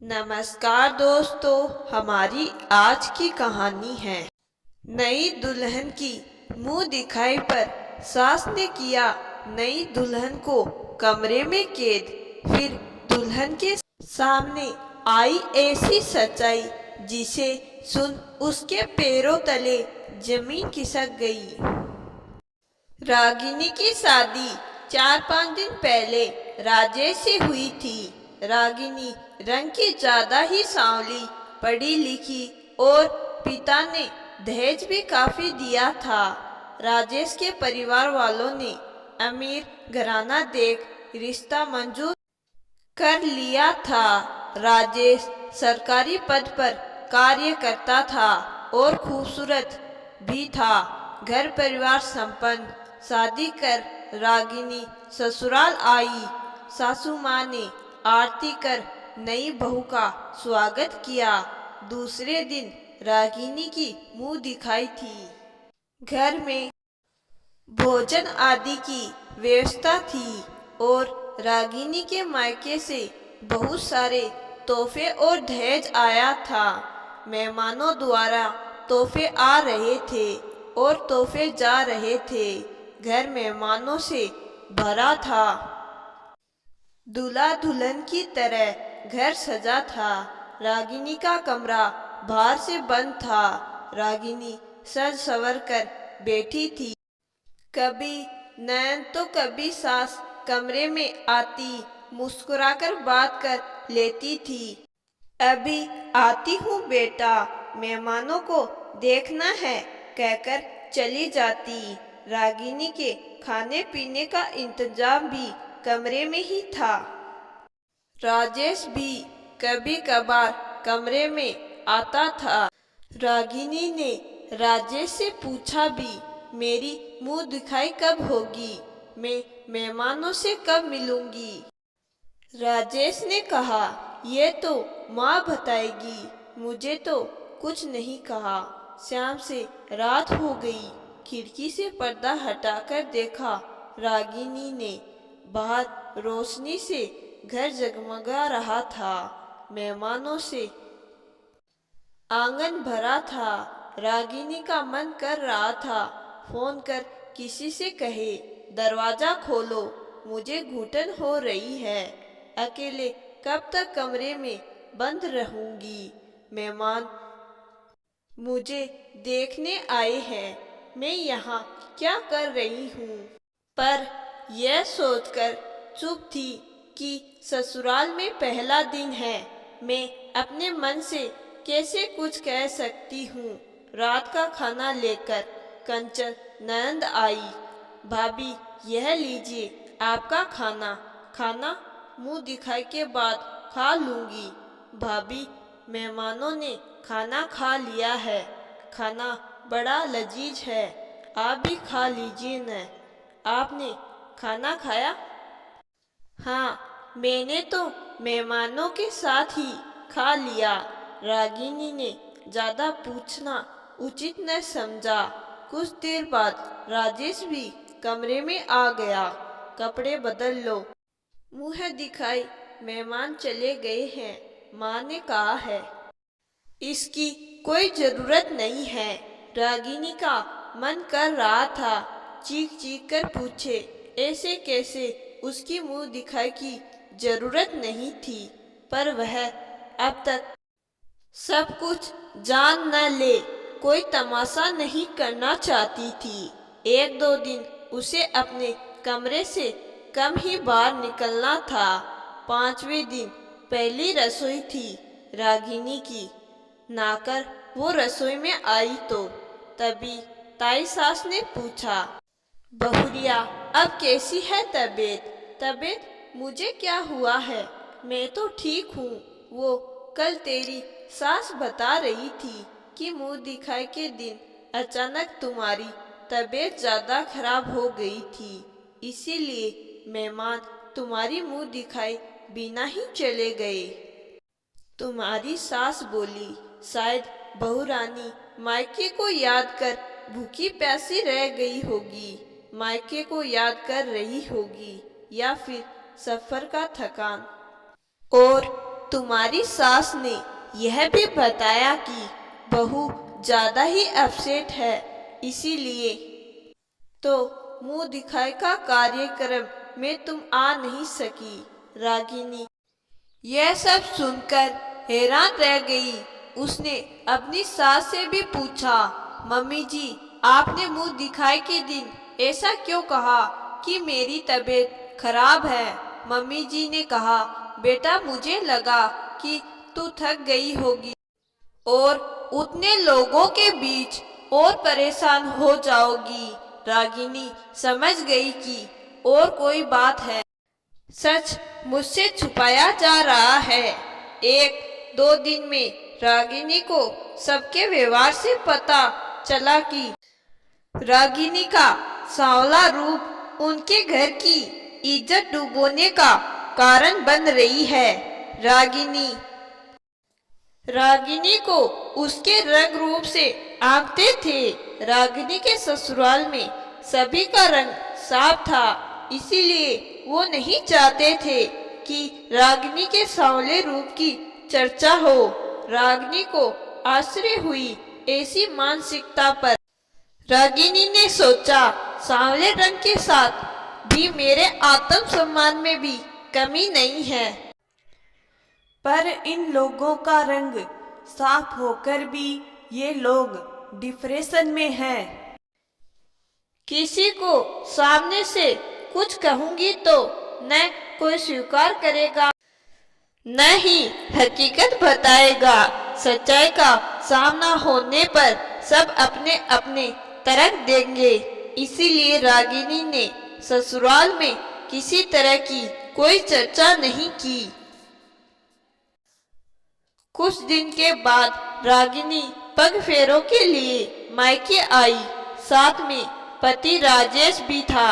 नमस्कार दोस्तों, हमारी आज की कहानी है नई दुल्हन की मुंह दिखाई पर सास ने किया नई दुल्हन को कमरे में कैद। फिर दुल्हन के सामने आई ऐसी सच्चाई जिसे सुन उसके पैरों तले जमीन खिसक गई। रागिनी की शादी 4-5 दिन पहले राजेश से हुई थी। रागिनी रंग की ज्यादा ही सांवली, पढ़ी लिखी और पिता ने दहेज भी काफी दिया था। राजेश के परिवार वालों ने अमीर घराना देख रिश्ता मंजूर कर लिया था। राजेश सरकारी पद पर कार्य करता था और खूबसूरत भी था। घर परिवार संपन्न। शादी कर रागिनी ससुराल आई। सासू माँ ने आरती कर नई बहू का स्वागत किया। दूसरे दिन रागिनी की मुंह दिखाई थी। घर में भोजन आदि की व्यवस्था थी और रागिनी के मायके से बहुत सारे तोहफे और दहेज आया था। मेहमानों द्वारा तोहफे आ रहे थे और तोहफे जा रहे थे। घर मेहमानों से भरा था। दूल्हा दुल्हन की तरह घर सजा था। रागिनी का कमरा बाहर से बंद था। रागिनी सज संवर कर बैठी थी। कभी नयन तो कभी सास कमरे में आती, मुस्कुराकर बात कर लेती थी। अभी आती हूँ बेटा, मेहमानों को देखना है कहकर चली जाती। रागिनी के खाने पीने का इंतजाम भी कमरे में ही था। राजेश भी कभी कभार कमरे में आता था। रागिनी ने राजेश से पूछा भी, मेरी मुंह दिखाई कब होगी, मैं मेहमानों से कब मिलूंगी। राजेश ने कहा, ये तो माँ बताएगी, मुझे तो कुछ नहीं कहा। शाम से रात हो गई। खिड़की से पर्दा हटाकर देखा। रागिनी ने बाहर रोशनी से घर जगमगा रहा था। मेहमानों से आंगन भरा था। रागिनी का मन कर रहा था फोन कर किसी से कहे, दरवाजा खोलो, मुझे घुटन हो रही है, अकेले कब तक कमरे में बंद रहूंगी। मेहमान मुझे देखने आए हैं, मैं यहाँ क्या कर रही हूँ। पर यह सोचकर चुप थी कि ससुराल में पहला दिन है, मैं अपने मन से कैसे कुछ कह सकती हूँ। रात का खाना लेकर कंचन ननद आई। भाभी, यह लीजिए आपका खाना। खाना मुंह दिखाई के बाद खा लूंगी। भाभी, मेहमानों ने खाना खा लिया है, खाना बड़ा लजीज है, आप भी खा लीजिए न। आपने खाना खाया? हाँ, मैंने तो मेहमानों के साथ ही खा लिया। रागिनी ने ज्यादा पूछना उचित न समझा। कुछ देर बाद राजेश भी कमरे में आ गया। कपड़े बदल लो, मुंह दिखाई मेहमान चले गए हैं, माँ ने कहा है। इसकी कोई जरूरत नहीं है। रागिनी का मन कर रहा था चीख चीख कर पूछे, ऐसे कैसे। उसकी मुंह दिखाई की जरूरत नहीं थी, पर वह अब तक सब कुछ जान न ले, कोई तमाशा नहीं करना चाहती थी। 1-2 दिन उसे अपने कमरे से कम ही बाहर निकलना था। 5वें दिन पहली रसोई थी रागिनी की। नाकर वो रसोई में आई तो तभी ताई सास ने पूछा, बहुरिया अब कैसी है तबीयत? तबीयत मुझे क्या हुआ है, मैं तो ठीक हूँ। वो कल तेरी सास बता रही थी कि मुंह दिखाई के दिन अचानक तुम्हारी तबीयत ज्यादा खराब हो गई थी, इसीलिए मेहमान तुम्हारी मुंह दिखाई बिना ही चले गए। तुम्हारी सास बोली, शायद बहुरानी मायके को याद कर भूखी प्यासी रह गई होगी, मायके को याद कर रही होगी, या फिर सफर का थकान। और तुम्हारी सास ने यह भी बताया कि बहू ज्यादा ही अपसेट है, इसीलिए तो मुंह दिखाई का कार्यक्रम में तुम आ नहीं सकी। रागिनी यह सब सुनकर हैरान रह गई। उसने अपनी सास से भी पूछा, मम्मी जी, आपने मुंह दिखाई के दिन ऐसा क्यों कहा कि मेरी तबीयत खराब है? मम्मी जी ने कहा, बेटा मुझे लगा कि तू थक गई होगी और उतने लोगों के बीच और परेशान हो जाओगी। रागिनी समझ गई कि और कोई बात है, सच मुझसे छुपाया जा रहा है। एक दो दिन में रागिनी को सबके व्यवहार से पता चला कि रागिनी का सांवला रूप उनके घर की इज्जत डुबोने का कारण बन रही है। रागिनी को उसके रंग रूप से आंकते थे। रागिनी के ससुराल में सभी का रंग साफ था, इसीलिए वो नहीं चाहते थे कि रागिनी के सांवले रूप की चर्चा हो। रागिनी को आश्चर्य हुई ऐसी मानसिकता पर। रागिनी ने सोचा, सांवले रंग के साथ भी मेरे आत्म सम्मान में भी कमी नहीं है, पर इन लोगों का रंग साफ होकर भी ये लोग डिप्रेशन में हैं। किसी को सामने से कुछ कहूंगी तो न कोई स्वीकार करेगा, न ही हकीकत बताएगा। सच्चाई का सामना होने पर सब अपने अपने तरफ देंगे। इसीलिए रागिनी ने ससुराल में किसी तरह की कोई चर्चा नहीं की। कुछ दिन के बाद रागिनी पग फेरों के लिए मायके आई। साथ में पति राजेश भी था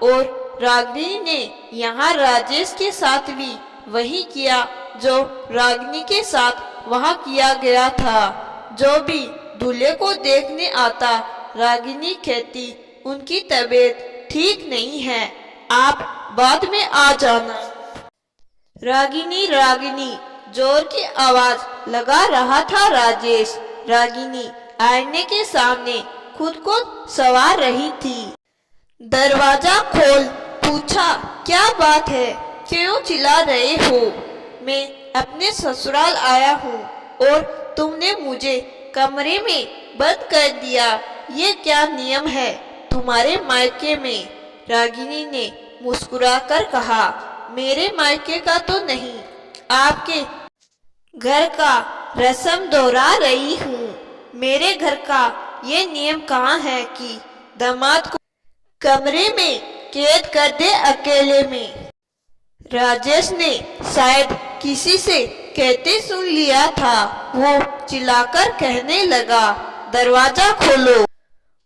और रागिनी ने यहाँ राजेश के साथ भी वही किया जो रागिनी के साथ वहाँ किया गया था। जो भी दूल्हे को देखने आता, रागिनी कहती, उनकी तबीयत ठीक नहीं है, आप बाद में आ जाना। रागिनी रागिनी जोर की आवाज लगा रहा था राजेश। रागिनी आईने के सामने खुद को संवार रही थी। दरवाजा खोल पूछा, क्या बात है, क्यों चिल्ला रहे हो? मैं अपने ससुराल आया हूँ और तुमने मुझे कमरे में बंद कर दिया, ये क्या नियम है तुम्हारे मायके में? रागिनी ने मुस्कुराकर कहा, मेरे मायके का तो नहीं, आपके घर का रस्म दोहरा रही हूँ। मेरे घर का ये नियम कहाँ है कि दामाद को कमरे में कैद कर दे अकेले में? राजेश ने शायद किसी से कहते सुन लिया था। वो चिल्लाकर कहने लगा, दरवाजा खोलो।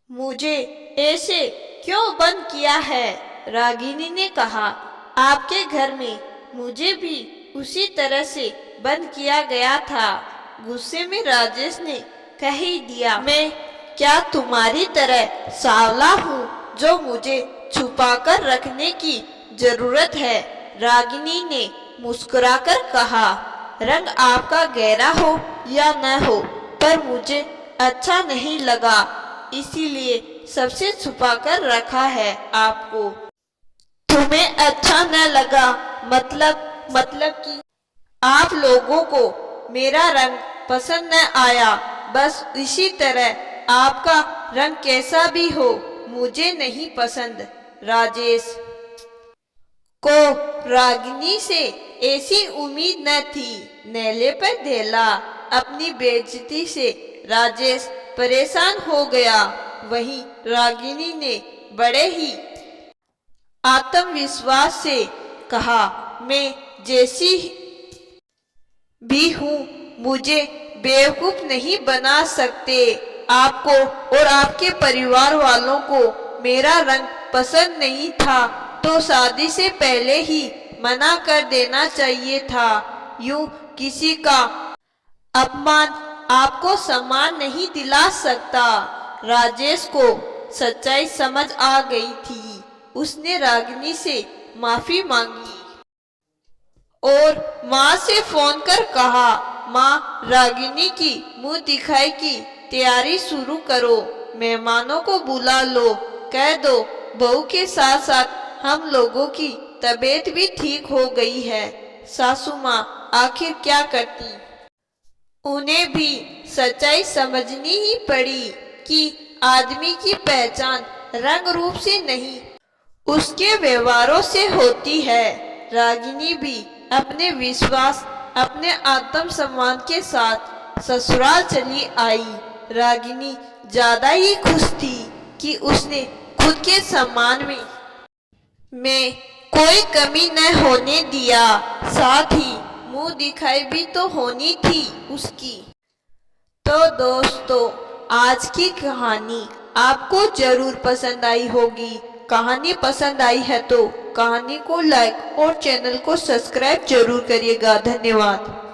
मुझे ऐसे क्यों बंद किया है? रागिनी ने कहा, आपके घर में मुझे भी उसी तरह से बंद किया गया था। गुस्से में राजेश ने कह ही दिया, मैं क्या तुम्हारी तरह सांवला हूँ जो मुझे छुपाकर रखने की जरूरत है? रागिनी ने मुस्कुराकर कहा, रंग आपका गहरा हो या न हो, पर मुझे अच्छा नहीं लगा, इसीलिए सबसे छुपाकर रखा है आपको। तुम्हें अच्छा न लगा मतलब कि आप लोगों को मेरा रंग पसंद न आया, बस इसी तरह आपका रंग कैसा भी हो मुझे नहीं पसंद। राजेश को रागिनी से ऐसी उम्मीद न थी। नेले पर धेला, अपनी बेइज्जती से राजेश परेशान हो गया। वहीं रागिनी ने बड़े ही आत्मविश्वास से कहा, मैं जैसी भी हूँ मुझे बेवकूफ नहीं बना सकते। आपको और आपके परिवार वालों को मेरा रंग पसंद नहीं था तो शादी से पहले ही मना कर देना चाहिए था। यूं किसी का अपमान आपको सम्मान नहीं दिला सकता। राजेश को सच्चाई समझ आ गई थी। उसने रागिनी से माफी मांगी और माँ से फोन कर कहा, माँ रागिनी की मुंह दिखाई की तैयारी शुरू करो, मेहमानों को बुला लो, कह दो बहू के साथ साथ हम लोगों की तबीयत भी ठीक हो गई है। सासू माँ आखिर क्या करती, उन्हें भी सच्चाई समझनी ही पड़ी कि आदमी की पहचान रंग रूप से नहीं उसके व्यवहारों से होती है। रागिनी भी अपने विश्वास, अपने आत्मसम्मान के साथ ससुराल चली आई। रागिनी ज्यादा ही खुश थी कि उसने खुद के सम्मान में कोई कमी न होने दिया, साथ ही मुंह दिखाई भी तो होनी थी उसकी। तो दोस्तों, आज की कहानी आपको जरूर पसंद आई होगी। कहानी पसंद आई है तो कहानी को लाइक और चैनल को सब्सक्राइब जरूर करिएगा। धन्यवाद।